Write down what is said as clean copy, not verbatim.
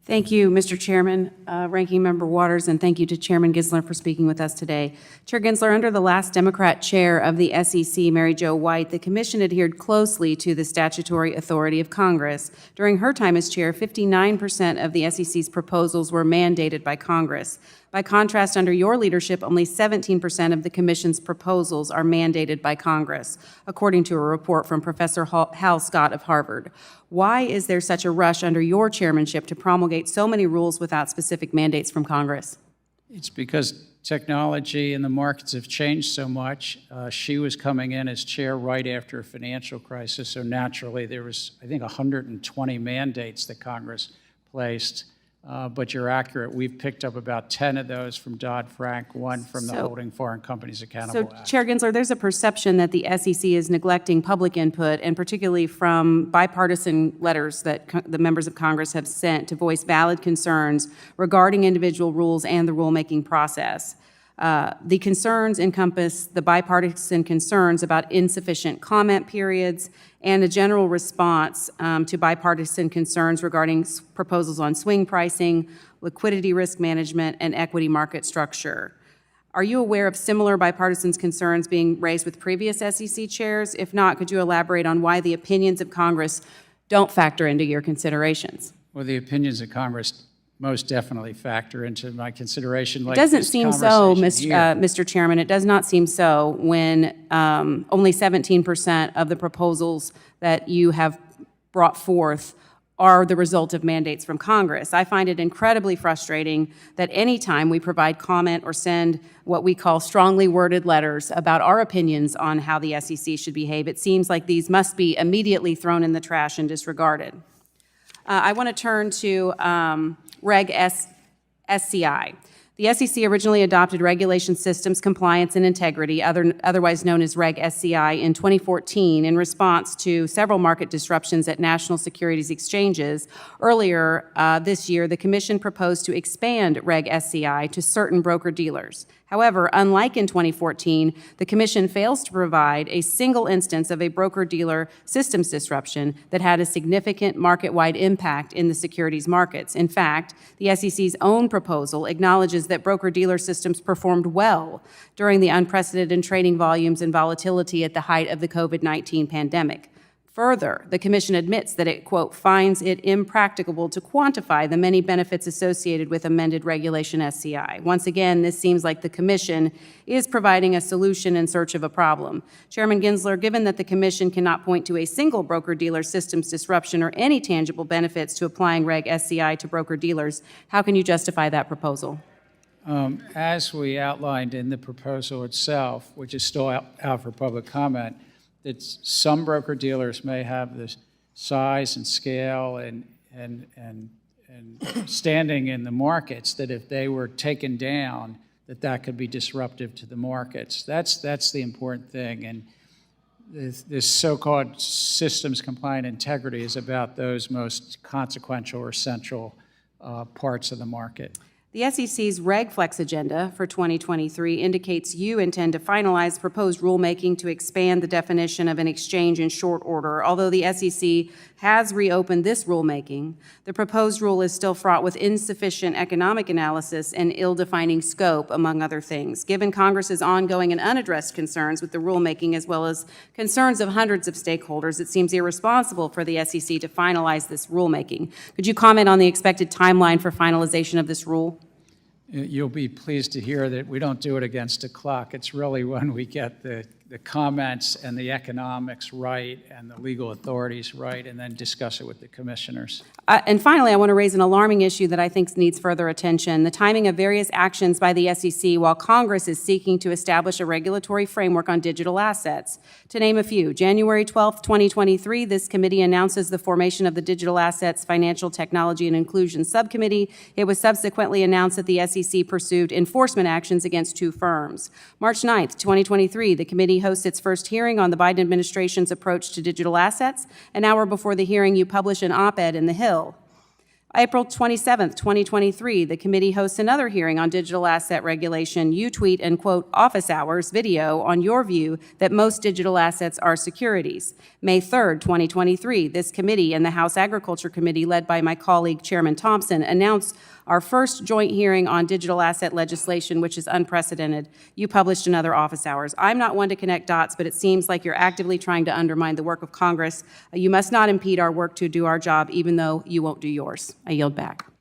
Thank you, Mr. Chairman, Ranking Member Waters, and thank you to Chairman Gensler for speaking with us today. Chair Gensler, under the last Democrat chair of the SEC, Mary Jo White, the Commission adhered closely to the statutory authority of Congress. During her time as chair, 59% of the SEC's proposals were mandated by Congress. By contrast, under your leadership, only 17% of the Commission's proposals are mandated by Congress, according to a report from Professor Hal Scott of Harvard. Why is there such a rush under your chairmanship to promulgate so many rules without specific mandates from Congress? It's because technology and the markets have changed so much. She was coming in as chair right after a financial crisis, so naturally there was, I think, 120 mandates that Congress placed. But you're accurate. We've picked up about 10 of those from Dodd-Frank, one from the Holding Foreign Companies Accountable Act. Chair Gensler, there's a perception that the SEC is neglecting public input, and particularly from bipartisan letters that the members of Congress have sent to voice valid concerns regarding individual rules and the rulemaking process. The concerns encompass the bipartisan concerns about insufficient comment periods and a general response to bipartisan concerns regarding proposals on swing pricing, liquidity risk management, and equity market structure. Are you aware of similar bipartisan concerns being raised with previous SEC chairs? If not, could you elaborate on why the opinions of Congress don't factor into your considerations? Well, the opinions of Congress most definitely factor into my consideration. It doesn't seem so, Mr. Chairman. It does not seem so when only 17% of the proposals that you have brought forth are the result of mandates from Congress. I find it incredibly frustrating that any time we provide comment or send what we call strongly worded letters about our opinions on how the SEC should behave, it seems like these must be immediately thrown in the trash and disregarded. I want to turn to Reg SCI. The SEC originally adopted Regulation Systems Compliance and Integrity, otherwise known as Reg SCI, in 2014 in response to several market disruptions at national securities exchanges. Earlier this year, the Commission proposed to expand Reg SCI to certain broker-dealers. However, unlike in 2014, the Commission fails to provide a single instance of a broker-dealer systems disruption that had a significant market-wide impact in the securities markets. In fact, the SEC's own proposal acknowledges that broker-dealer systems performed well during the unprecedented trading volumes and volatility at the height of the COVID-19 pandemic. Further, the Commission admits that it, quote, finds it impracticable to quantify the many benefits associated with amended Regulation SCI. Once again, this seems like the Commission is providing a solution in search of a problem. Chairman Gensler, given that the Commission cannot point to a single broker-dealer systems disruption or any tangible benefits to applying Reg SCI to broker-dealers, how can you justify that proposal? As we outlined in the proposal itself, which is still out for public comment, that some broker-dealers may have the size and scale and standing in the markets that if they were taken down, that could be disruptive to the markets. That's the important thing. And this so-called systems compliant integrity is about those most consequential or central parts of the market. The SEC's RegFlex agenda for 2023 indicates you intend to finalize proposed rulemaking to expand the definition of an exchange in short order. Although the SEC has reopened this rulemaking, the proposed rule is still fraught with insufficient economic analysis and ill-defining scope, among other things. Given Congress's ongoing and unaddressed concerns with the rulemaking, as well as concerns of hundreds of stakeholders, it seems irresponsible for the SEC to finalize this rulemaking. Could you comment on the expected timeline for finalization of this rule? You'll be pleased to hear that we don't do it against a clock. It's really when we get the comments and the economics right and the legal authorities right, and then discuss it with the commissioners. And finally, I want to raise an alarming issue that I think needs further attention: the timing of various actions by the SEC while Congress is seeking to establish a regulatory framework on digital assets. To name a few, January 12th, 2023, this committee announces the formation of the Digital Assets Financial Technology and Inclusion Subcommittee. It was subsequently announced that the SEC pursued enforcement actions against two firms. March 9th, 2023, the committee hosts its first hearing on the Biden administration's approach to digital assets. An hour before the hearing, you publish an op-ed in The Hill. April 27th, 2023, the committee hosts another hearing on digital asset regulation. You tweet and quote office hours video on your view that most digital assets are securities. May 3rd, 2023, this committee and the House Agriculture Committee, led by my colleague Chairman Thompson, announced our first joint hearing on digital asset legislation, which is unprecedented. You published another office hours. I'm not one to connect dots, but it seems like you're actively trying to undermine the work of Congress. You must not impede our work to do our job, even though you won't do yours. I yield back.